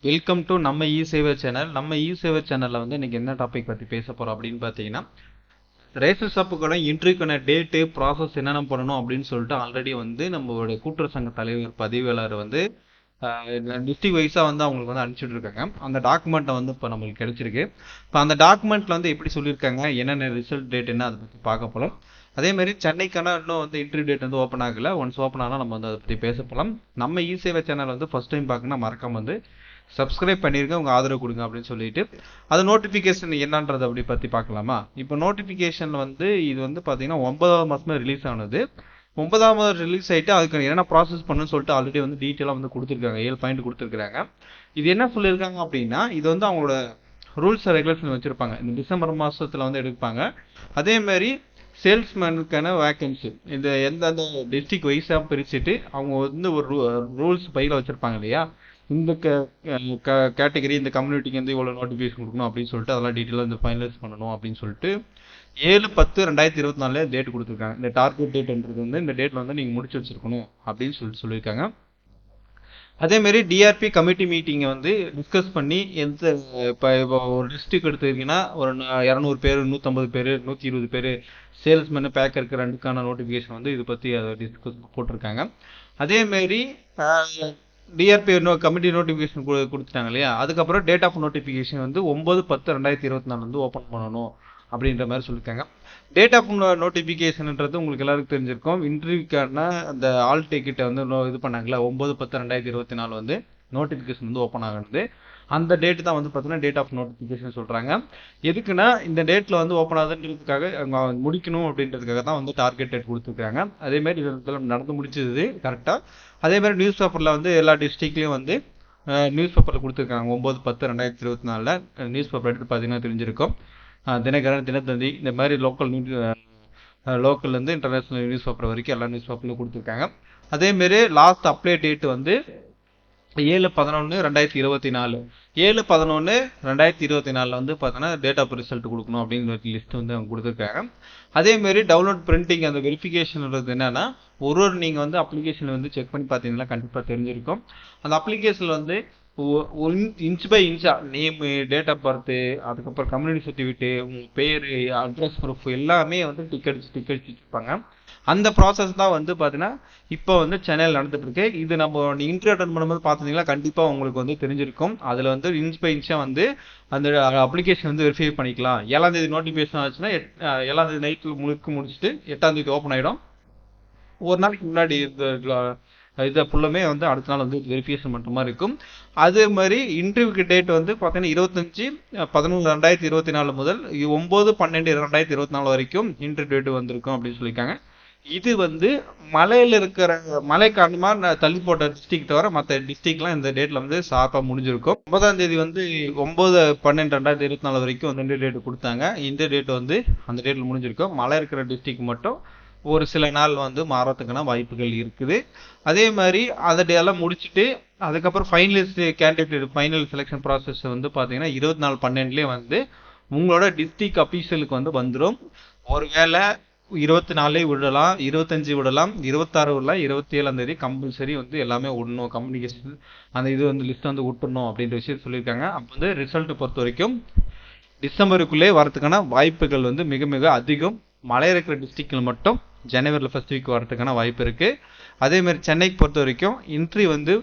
Welcome to நம்ம இ சேவர் channel. நம்ம இ சேவர் சேனல்ல வந்து இன்னைக்கு என்ன டாபிக் பத்தி பேச போறோம் அப்படின்னு பார்த்தீங்கன்னா, ரேஷன் ஷாப்புக்கான இன்ட்ரிக்கான டேட்டு ப்ராசஸ் என்னென்ன பண்ணணும் அப்படின்னு சொல்லிட்டு ஆல்ரெடி வந்து நம்மளுடைய கூட்டுறவு சங்க தலைவர் பதிவாளர் வந்து டிஸ்ட்ரிக் வைஸாக வந்து அவங்களுக்கு வந்து அனுப்பிச்சுட்டு இருக்காங்க. அந்த டாக்குமெண்ட்டை வந்து இப்போ நம்மளுக்கு கிடைச்சிருக்கு. இப்போ அந்த டாக்குமெண்ட்டில் வந்து எப்படி சொல்லியிருக்காங்க, என்னென்ன ரிசல்ட் டேட் என்ன, அதை பற்றி பார்க்க போகலாம். அதே மாதிரி சென்னைக்கான இன்னும் வந்து இன்டர்வியூ டேட் வந்து ஓப்பன் ஆகலை. ஒன்ஸ் ஓப்பன் ஆனால் நம்ம வந்து அதை பற்றி பேச போகலாம். நம்ம இ சேவை சேனல் வந்து ஃபர்ஸ்ட் டைம் பார்க்கணும்னா மறக்காம வந்து சப்ஸ்கிரைப் பண்ணிருங்க, உங்கள் ஆதரவு கொடுங்க அப்படின்னு சொல்லிட்டு அது நோட்டிஃபிகேஷன் என்னன்றது அப்படி பற்றி பார்க்கலாமா. இப்போ நோட்டிஃபிகேஷன் வந்து இது வந்து பார்த்தீங்கன்னா 9ஆவது மாதமே ரிலீஸ் ஆனது. 9ஆம் மாதம் ரிலீஸ் ஆகிட்டு அதுக்கு என்ன ப்ராசஸ் பண்ணுன்னு சொல்லிட்டு ஆல்ரெடி வந்து டீட்டெயிலாக வந்து கொடுத்துருக்காங்க. 7 பாயிண்ட் கொடுத்துருக்காங்க. இது என்ன சொல்லியிருக்காங்க அப்படின்னா, இது வந்து அவங்களோட ரூல்ஸ் அண்ட் ரெகுலேஷன் வச்சுருப்பாங்க. இந்த டிசம்பர் மாதத்தில் வந்து எடுப்பாங்க. அதே மாதிரி சேல்ஸ்மேனுக்கான வேக்கன்சி இந்த எந்தெந்த டிஸ்ட்ரிக்ட் வைஸாக பிரிச்சுட்டு அவங்க வந்து ஒரு ரூல்ஸ் பையில் வச்சுருப்பாங்க இல்லையா, இந்த கேட்டகரி இந்த கம்யூனிட்டிக்கு வந்து இவ்வளோ நோட்டிஃபிகேஷன் கொடுக்கணும் அப்படின்னு சொல்லிட்டு அதெல்லாம் டீட்டெயிலாக இந்த ஃபைனலைஸ் பண்ணணும் அப்படின்னு சொல்லிட்டு 7/10/2024 டேட் கொடுத்துருக்காங்க. இந்த டார்கெட் டேட்ன்றது வந்து இந்த டேட்டில் வந்து நீங்கள் முடிச்சு வச்சிருக்கணும் அப்படின்னு சொல்லியிருக்காங்க. அதேமாரி டிஆர்பி கமிட்டி மீட்டிங்கை வந்து டிஸ்கஸ் பண்ணி இப்போ ஒரு டிஸ்ட்ரிக்ட் எடுத்துக்கிட்டிங்கன்னா ஒரு 200 பேர், 150 பேர், 120 பேர் சேல்ஸ்மேனு பேக்கருக்கு ரெண்டுக்கான நோட்டிஃபிகேஷன் வந்து இது பற்றி அதை டிஸ்கஸ் போட்டிருக்காங்க. அதேமாரி டிஆர்பி கமிட்டி நோட்டிஃபிகேஷன் கொடுத்துட்டாங்க இல்லையா, அதுக்கப்புறம் டேட் ஆஃப் நோட்டிஃபிகேஷன் வந்து 9/10/2024 வந்து ஓப்பன் பண்ணணும் அப்படின்ற மாதிரி சொல்லியிருக்காங்க. டேட் ஆஃப் நோட்டிஃபிகேஷன்ன்றது உங்களுக்கு எல்லாருக்கும் தெரிஞ்சிருக்கும். இன்டர்வியூக்கான அந்த ஆல் டிக்கெட்டை வந்து இது பண்ணாங்களா, 9/10/2024 வந்து நோட்டிஃபிகேஷன் வந்து ஓப்பன் ஆகுது. அந்த டேட்டு தான் வந்து பார்த்தீங்கன்னா டேட் ஆஃப் நோட்டிஃபிகேஷன் சொல்கிறாங்க. எதுக்குன்னா இந்த டேட்டில் வந்து ஓப்பன் ஆகுதுன்றதுக்காக அவங்க முடிக்கணும் அப்படின்றதுக்காக தான் வந்து டார்கெட் டேட் கொடுத்துருக்காங்க. அதேமாதிரி இதெல்லாம் நடந்து முடிச்சது கரெக்டாக. அதேமாதிரி நியூஸ் பேப்பரில் வந்து எல்லா டிஸ்ட்ரிக்ட்லேயும் வந்து நியூஸ் பேப்பரில் கொடுத்துருக்காங்க. 9/10/2024 நியூஸ் பேப்பர் எடுத்து பார்த்தீங்கன்னா தெரிஞ்சிருக்கும். தினகரன், தினத்தந்தி, இந்த மாதிரி லோக்கல்லேருந்து இன்டர்நேஷ்னல் நியூஸ் பேப்பர் வரைக்கும் எல்லா நியூஸ் பேப்பர்லையும் கொடுத்துருக்காங்க. அதேமாரி லாஸ்ட் அப்ளை டேட் வந்து 7/11/2024 7/11/2024 வந்து பார்த்தோன்னா டேட் ஆஃப் ரிசல்ட் கொடுக்கணும் அப்படிங்கிற லிஸ்ட் வந்து அவங்க கொடுத்துருக்காங்க. அதேமாரி டவுன்லோட் பிரிண்டிங் அந்த வெரிஃபிகேஷன்ன்றது என்னன்னா, ஒரு நீங்கள் வந்து அப்ளிகேஷன் வந்து செக் பண்ணி பார்த்தீங்கன்னா கண்டிப்பாக தெரிஞ்சிருக்கும். அந்த அப்ளிகேஷனில் வந்து இன்ச் பை இன்ச்சா நேம், டேட் ஆஃப் பர்த்து, அதுக்கப்புறம் கம்யூனிட்டி சர்டிஃபிகேட்டு, உங்கள் பேர், அட்ரஸ் ப்ரூஃப் எல்லாமே வந்து டிக்கெட் வச்சுருப்பாங்க. அந்த ப்ராசஸ் தான் வந்து பார்த்தீங்கன்னா இப்போ வந்து சென்னையில் நடந்துட்டு இருக்கு. இது நம்ம இன்டர்வியூ அட்டன் பண்ணும்போது பார்த்தீங்கன்னா கண்டிப்பாக உங்களுக்கு வந்து தெரிஞ்சிருக்கும். அதில் வந்து இன்ச் பை இன்ச்சாக வந்து அந்த அப்ளிகேஷன் வந்து வெரிஃபை பண்ணிக்கலாம். 7ஆம் தேதி நோட்டிஃபிகேஷன் ஆச்சுன்னா 7ஆம் தேதி நைட்டில் முடிச்சுட்டு 8ஆம் தேதி ஓப்பன் ஆகிடும். ஒரு நாளைக்கு முன்னாடி இதை ஃபுல்லுமே வந்து அடுத்த நாள் வந்து வெரிஃபிகேஷன் பண்ணுற மாதிரி இருக்கும். அதே மாதிரி இன்டர்வியூக்கு டேட் வந்து பார்த்தீங்கன்னா 25/11/2024 முதல் 9/12/2024 வரைக்கும் இன்டர்வியூ டேட் வந்திருக்கும் அப்படின்னு சொல்லியிருக்காங்க. இது வந்து மழை காரணமாக தள்ளி போட்ட டிஸ்ட்ரிக்ட் தவிர மற்ற டிஸ்ட்ரிக்ட்லாம் இந்த டேட்டில் வந்து ஷார்ப்பாக முடிஞ்சிருக்கும். 9ஆம் தேதி வந்து 9/12/2024 வரைக்கும் வந்து டேட் கொடுத்தாங்க. இந்த டேட் வந்து அந்த டேட்டில் முடிஞ்சிருக்கும். மழை இருக்கிற டிஸ்ட்ரிக்ட் மட்டும் ஒரு சில நாள் வந்து மாறத்துக்கான வாய்ப்புகள் இருக்குது. அதே மாதிரி அந்த டேலாம் முடிச்சுட்டு அதுக்கப்புறம் finalist candidate final selection process வந்து பார்த்தீங்கன்னா 24/12 வந்து உங்களோட டிஸ்ட்ரிக்ட் அஃபீஷியலுக்கு வந்து வந்துடும். ஒருவேளை 24 விடலாம், 25 விடலாம், 26 விடலாம், 27ஆம் தேதி கம்பல்சரி வந்து எல்லாமே விடணும். கம்யூனிகேஷன் அந்த இது வந்து லிஸ்ட் வந்து விட்டுணும் அப்படின்ற விஷயம் சொல்லியிருக்காங்க. அப்போ வந்து ரிசல்ட் பொறுத்த வரைக்கும் டிசம்பருக்குள்ளே வரதுக்கான வாய்ப்புகள் வந்து மிக மிக அதிகம். மழை இருக்கிற டிஸ்ட்ரிக்டில் மட்டும் ஜனவரியில் ஃபர்ஸ்ட் வீக் வரதுக்கான வாய்ப்பு இருக்குது. அதேமாதிரி சென்னைக்கு பொறுத்த வரைக்கும் இன்டர்வியூ வந்து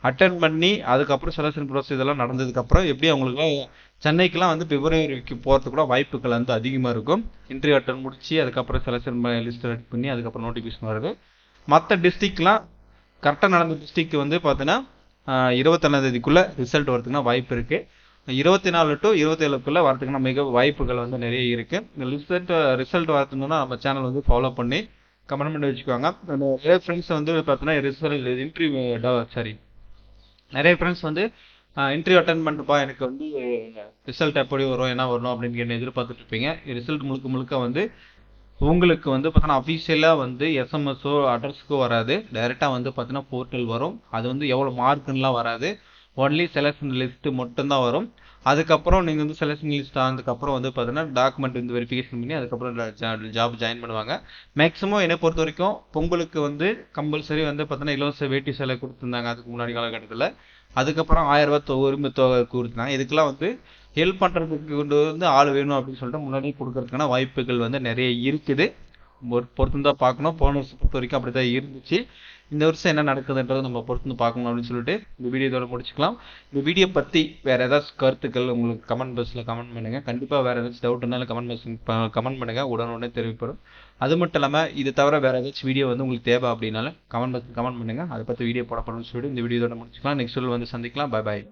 அட்டன் பண்ணி அதுக்கப்புறம் செலெக்ஷன் ப்ராசஸ் இதெல்லாம் நடந்ததுக்கப்புறம் எப்படி அவங்களுக்கு சென்னைக்கெலாம் வந்து பிப்ரவரிக்கு போகிறதுக்கு கூட வாய்ப்புகள் வந்து அதிகமாக இருக்கும். இன்டர்வியூ அட்டன் முடிச்சு அதுக்கப்புறம் செலெக்ஷன் லிஸ்ட் ரெடி பண்ணி அதுக்கப்புறம் நோட்டிஃபிகேஷன் வருது. மற்ற டிஸ்ட்ரிக்ட்லாம் கரெக்டாக நடந்த டிஸ்ட்ரிக்ட் வந்து பார்த்தீங்கன்னா 21ஆம் தேதிக்குள்ளே ரிசல்ட் வரதுக்குன்னா வாய்ப்பு இருக்குது. 24 to 27க்குள்ளே வரதுக்குன்னா மிக வாய்ப்புகள் வந்து நிறைய இருக்குது. இந்த ரிசல்ட் வரதுன்னா நம்ம சேனல் வந்து ஃபாலோ பண்ணி கமெண்ட் பண்ணி வச்சுக்குவாங்க. நிறைய ஃப்ரெண்ட்ஸ் வந்து பார்த்தீங்கன்னா நிறைய ஃப்ரெண்ட்ஸ் வந்து இன்டர்வியூ அட்டன் பண்ணுறப்பா எனக்கு வந்து ரிசல்ட் எப்படி வரும், என்ன வரணும் அப்படின்னு எதிர்பார்த்துட்டு இருப்பீங்க. ரிசல்ட் முழுக்க வந்து உங்களுக்கு வந்து பார்த்தீங்கன்னா அஃபீஷியலாக வந்து எஸ்எம்எஸோ அட்ரஸ்க்கோ வராது. டைரெக்டாக வந்து பார்த்தீங்கன்னா போர்ட்டல் வரும். அது வந்து எவ்வளோ மார்க்குன்னெலாம் வராது. ஒன்லி செலெக்ஷன் லிஸ்ட்டு மட்டும்தான் வரும். அதுக்கப்புறம் நீங்கள் வந்து செலெக்ஷன் லிஸ்ட் ஆனதுக்கப்புறம் வந்து பார்த்தீங்கன்னா டாக்குமெண்ட் வந்து வெரிஃபிகேஷன் பண்ணி அதுக்கப்புறம் ஜாப் ஜாயின் பண்ணுவாங்க. மேக்ஸிமம் என்னை பொறுத்த வரைக்கும் பொங்கலுக்கு வந்து கம்பல்சரி வந்து பார்த்தீங்கன்னா இலவச வேட்டி சேலை கொடுத்துருந்தாங்க அதுக்கு முன்னாடி காலகட்டத்தில். அதுக்கப்புறம் 1000 ரூபாய் உரிமை தொகை கொடுத்தாங்க. இதுக்கெல்லாம் வந்து ஹெல்ப் பண்றதுக்கு கொண்டு வந்து ஆள் வேணும் அப்படின்னு சொல்லிட்டு முன்னாடியே கொடுக்கறதுக்கான வாய்ப்புகள் வந்து நிறைய இருக்குது. பொறுத்து தான் பார்க்கணும். போன வருஷம் பொறுத்த வரைக்கும் அப்படிதான் இருந்துச்சு. இந்த வருஷம் என்ன நடக்குதுன்றதை நம்ம பொறுத்து பார்க்கணும் அப்படின்னு சொல்லிட்டு இந்த வீடியோ இதோட முடிச்சுக்கலாம். இந்த வீடியோ பத்தி வேற ஏதாச்சும் கருத்துக்கள் உங்களுக்கு கமெண்ட் பாக்ஸ்ல கமெண்ட் பண்ணுங்க. கண்டிப்பா வேற ஏதாச்சும் டவுட் இருந்தாலும் கமெண்ட் பாக்ஸ் கமெண்ட் பண்ணுங்க, உடனே தெரிவிப்படும். அது மட்டும் இல்லாம இது தவிர வேற ஏதாச்சும் வீடியோ வந்து உங்களுக்கு தேவை அப்படின்னாலும் கமெண்ட் பாக்ஸ் கமெண்ட் பண்ணுங்க. அதை பத்தி வீடியோ போடப்படும்னு சொல்லிட்டு இந்த வீடியோ இதோட முடிச்சுக்கலாம். நெக்ஸ்ட் வந்து சந்திக்கலாம். Bye bye.